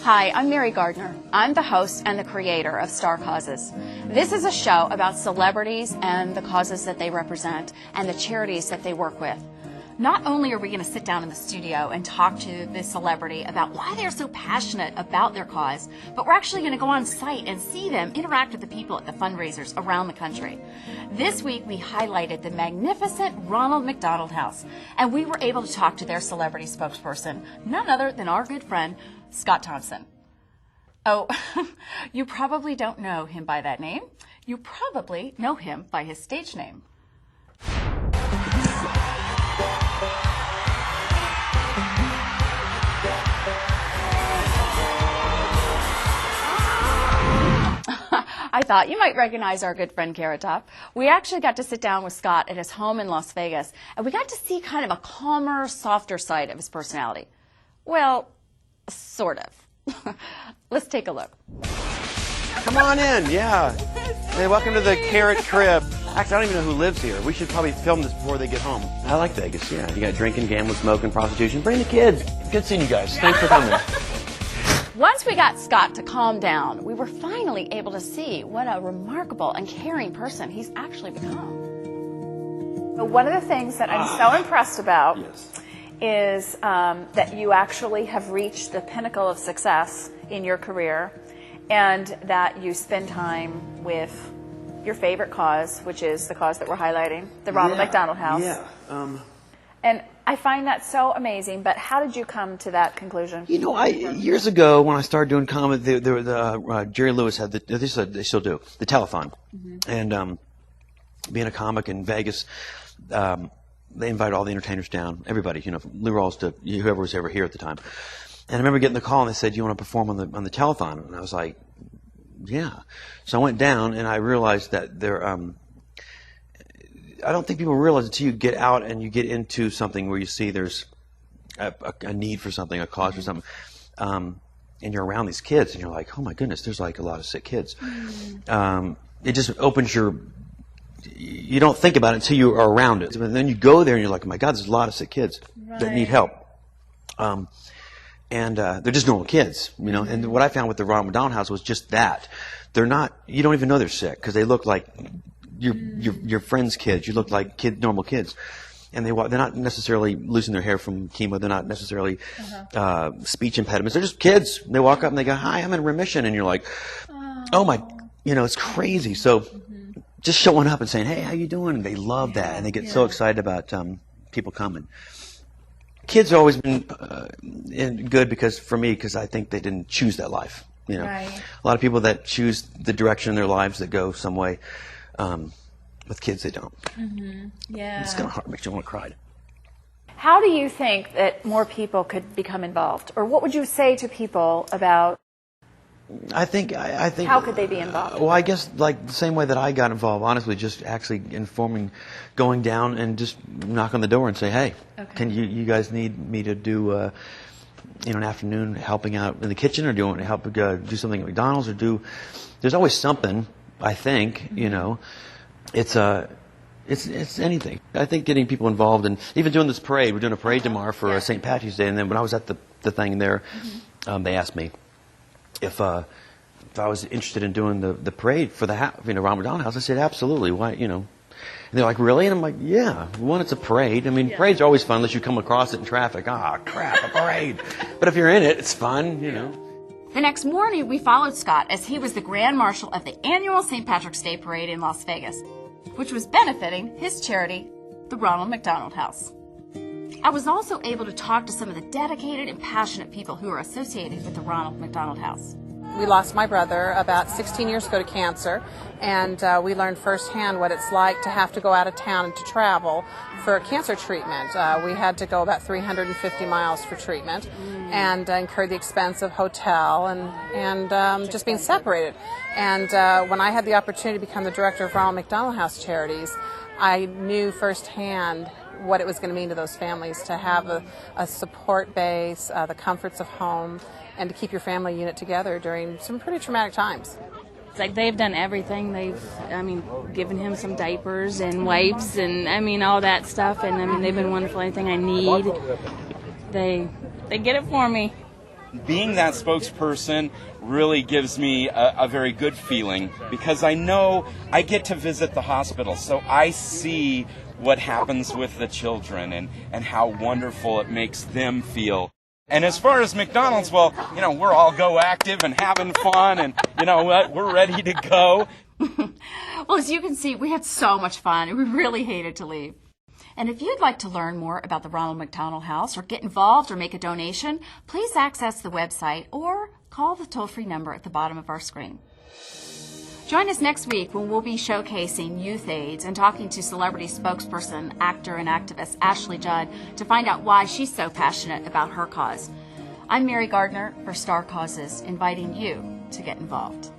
Hi, I'm Mary Gardner. I'm the host and the creator of Star Causes. This is a show about celebrities and the causes that they represent and the charities that they work with. Not only are we going to sit down in the studio and talk to this celebrity about why they're so passionate about their cause, but we're actually going to go on site and see them interact with the people at the fundraisers around the country. This week we highlighted the magnificent Ronald McDonald House, and we were able to talk to their celebrity spokesperson, none other than our good friend, Scott Thompson. Oh, you probably don't know him by that name. You probably know him by his stage name. I thought you might recognize our good friend Carrot Top. We actually got to sit down with Scott at his home in Las Vegas, and we got to see kind of a calmer, softer side of his personality. Well, sort of. Let's take a look. Come on in, yeah. Hey, welcome to the Carrot Crib. Actually, I don't even know who lives here. We should probably film this before they get home. I like Vegas, yeah. You got drinking, gambling, smoking, prostitution. Bring the kids. Good seeing you guys. Thanks for coming. Once we got Scott to calm down, we were finally able to see what a remarkable and caring person he's actually become. One of the things that I'm so impressed about is that you actually have reached the pinnacle of success in your career, and that you spend time with your favorite cause, which is the cause that we're highlighting, the Ronald McDonald House. Yeah. And I find that so amazing, but how did you come to that conclusion? You know, years ago when I started doing comedy, Jerry Lewis had they still do, the telethon. And being a comic in Vegas, they invited all the entertainers down, everybody, you know, from Lou Rawls to whoever was ever here at the time. And I remember getting the call and they said, "You want to perform on the telethon?" And I was like, "Yeah." So I went down and I realized that there. I don't think people realize until you get out and you get into something where you see there's a need for something, a cause for something, and you're around these kids and you're like, "Oh my goodness, there's like a lot of sick kids." It just opens your. You don't think about it until you are around it, and then you go there and you're like, "Oh my God, there's a lot of sick kids that need help." And they're just normal kids, you know. And what I found with the Ronald McDonald House was just that. They're not. You don't even know they're sick because they look like your friends' kids. You look like normal kids, and they're not necessarily losing their hair from chemo. They're not necessarily speech impediments. They're just kids. They walk up and they go, "Hi, I'm in remission," and you're like, "Oh my," you know, it's crazy. So just showing up and saying, "Hey, how you doing?" And they love that, and they get so excited about people coming. Kids have always been good because I think they didn't choose that life. You know, a lot of people that choose the direction in their lives that go some way. With kids, they don't. Yeah, it's kind of hard. Makes you want to cry. How do you think that more people could become involved, or what would you say to people about? I think. How could they be involved? Well, I guess like the same way that I got involved. Honestly, just actually informing, going down and just knock on the door and say, "Hey, can you guys need me to do an afternoon helping out in the kitchen, or do you want to help do something at McDonald's, or do?" There's always something. I think you know, it's anything. I think getting people involved and even doing this parade. We're doing a parade tomorrow for St. Patrick's Day, and then when I was at the thing there, they asked me if I was interested in doing the parade for the Ronald McDonald House. I said absolutely. Why, you know? And they're like, "Really?" And I'm like, "Yeah. One, it's a parade. I mean, parades are always fun unless you come across it in traffic. Ah, crap, a parade. But if you're in it, it's fun, you know." The next morning, we followed Scott as he was the Grand Marshal of the annual St. Patrick's Day Parade in Las Vegas, which was benefiting his charity, the Ronald McDonald House. I was also able to talk to some of the dedicated and passionate people who are associated with the Ronald McDonald House. We lost my brother about 16 years ago to cancer, and we learned firsthand what it's like to have to go out of town and to travel for cancer treatment. We had to go about 350 miles for treatment and incur the expense of hotel and just being separated. And when I had the opportunity to become the director of Ronald McDonald House Charities, I knew firsthand what it was going to mean to those families to have a support base, the comforts of home, and to keep your family unit together during some pretty traumatic times. It's like they've done everything. Given him some diapers and wipes and, all that stuff. And, they've been wonderful. Anything I need, they get it for me. being that spokesperson really gives me a very good feeling, because I know I get to visit the hospital, so I see what happens with the children and how wonderful it makes them feel. And as far as McDonald's, well, we're all go active and having fun, and you know what, we're ready to go. Well, as you can see, we had so much fun, and we really hated to leave. And if you'd like to learn more about the Ronald McDonald House, or get involved or make a donation, please access the website or call the toll-free number at the bottom of our screen. Join us next week when we'll be showcasing youth aids and talking to celebrity spokesperson, actor, and activist Ashley Judd to find out why she's so passionate about her cause. I'm Mary Gardner for Star Causes, inviting you to get involved.